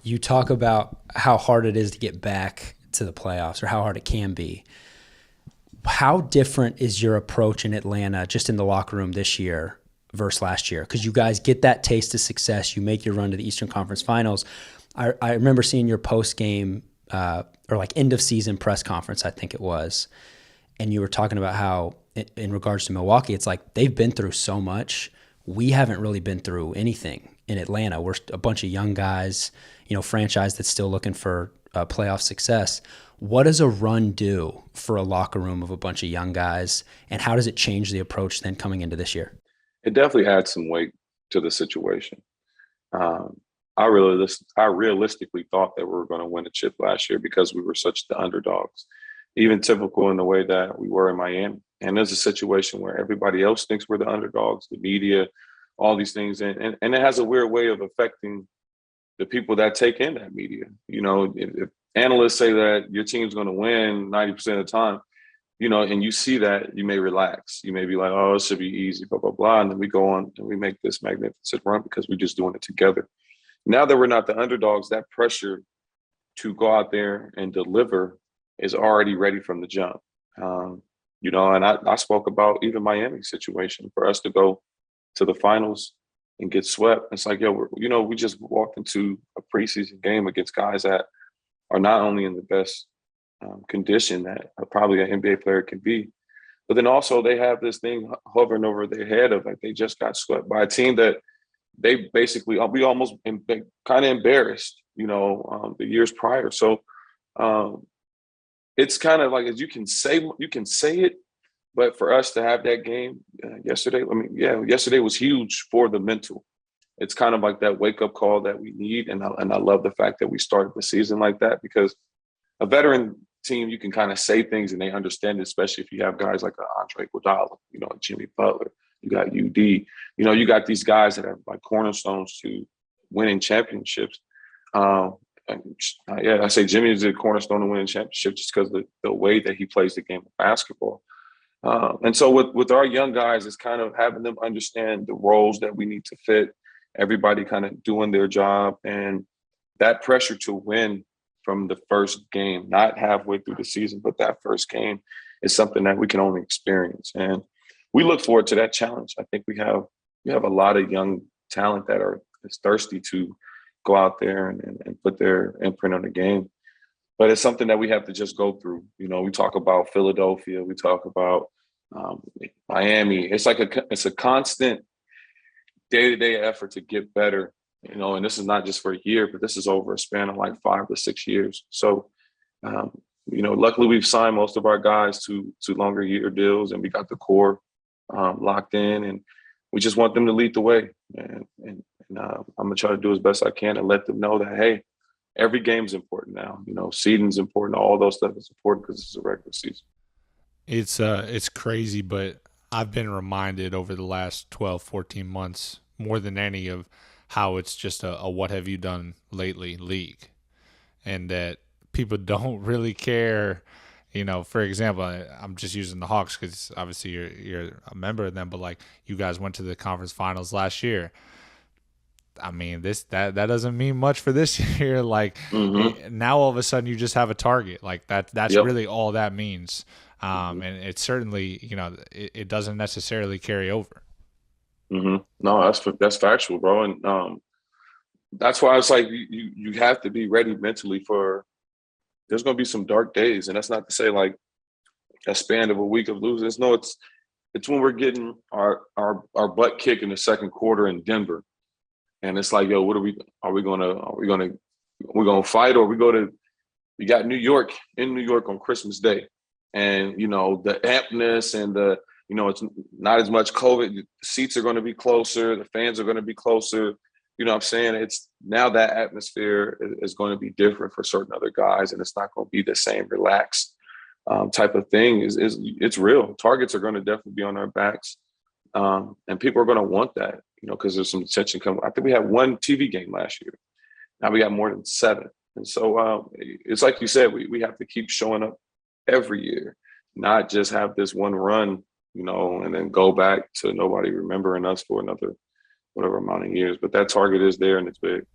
You talk about how hard it is to get back to the playoffs or how hard it can be. How different is your approach in Atlanta just in the locker room this year versus last year? Because you guys get that taste of success. You make your run to the Eastern Conference Finals. I remember seeing your post-game or like end-of-season press conference, I think it was, and you were talking about how in regards to Milwaukee, it's like they've been through so much. We haven't really been through anything in Atlanta. We're a bunch of young guys, franchise that's still looking for playoff success. What does a run do for a locker room of a bunch of young guys, and how does it change the approach then coming into this year? It definitely adds some weight to the situation. Um, I realistically thought that we were going to win a chip last year because we were such the underdogs, even typical in the way that we were in Miami. And there's a situation where everybody else thinks we're the underdogs, the media, all these things, and it has a weird way of affecting the people that take in that media. If analysts say that your team's going to win 90% of the time, and you see that, you may relax. You may be like, oh, it should be easy, blah, blah, blah. And then we go on and we make this magnificent run because we're just doing it together. Now that we're not the underdogs, that pressure to go out there and deliver is already ready from the jump. And I spoke about even Miami's situation for us to go to the finals and get swept. It's like, we just walked into a preseason game against guys that are not only in the best condition that probably an NBA player can be, but then also they have this thing hovering over their head of like they just got swept by a team that they basically we almost kind of embarrassed, the years prior. So it's kind of like, as you can say it, but for us to have that game yesterday, yesterday was huge for the mental. It's kind of like that wake up call that we need, and I love the fact that we started the season like that, because a veteran team, you can kind of say things and they understand it, especially if you have guys like Andre Iguodala, Jimmy Butler, you got UD, you got these guys that are like cornerstones to winning championships. I say Jimmy is a cornerstone to winning championships just because the way that he plays the game of basketball. And so with our young guys, it's kind of having them understand the roles that we need to fit, everybody kind of doing their job, and that pressure to win from the first game, not halfway through the season, but that first game is something that we can only experience. And we look forward to that challenge. I think we have a lot of young talent that is thirsty to go out there and put their imprint on the game. But it's something that we have to just go through. We talk about Philadelphia, we talk about Miami. It's like it's a constant day-to-day effort to get better, and this is not just for a year, but this is over a span of like 5 to 6 years. So, luckily we've signed most of our guys to longer year deals, and we got the core locked in, and we just want them to lead the way. And I'm gonna try to do as best I can and let them know that, hey, every game's important now. Seeding's important. All those stuff is important because it's a regular season. It's crazy, but I've been reminded over the last 12, 14 months more than any of how it's just a what have you done lately league, and that people don't really care. For example, I'm just using the Hawks because obviously you're a member of them, but like you guys went to the conference finals last year. I mean, that doesn't mean much for this year. Like now all of a sudden you just have a target. Like that's Yep. really all that means. And it certainly, it doesn't necessarily carry over. No, that's factual, bro. And that's why it's like you have to be ready mentally for. There's going to be some dark days, and that's not to say like a span of a week of losing. No, it's when we're getting our butt kicked in the second quarter in Denver, and it's like, yo, what are we gonna fight, or we got New York on Christmas Day, and the ampness and it's not as much COVID. The seats are going to be closer, the fans are going to be closer. You know what I'm saying? It's now that atmosphere is going to be different for certain other guys, and it's not going to be the same relaxed type of thing. It's real. Targets are going to definitely be on our backs, and people are going to want that, because there's some attention coming. I think we had one TV game last year. Now we got more than 7, and so it's like you said, we have to keep showing up every year, not just have this one run, and then go back to nobody remembering us for another whatever amount of years. But that target is there, and it's big.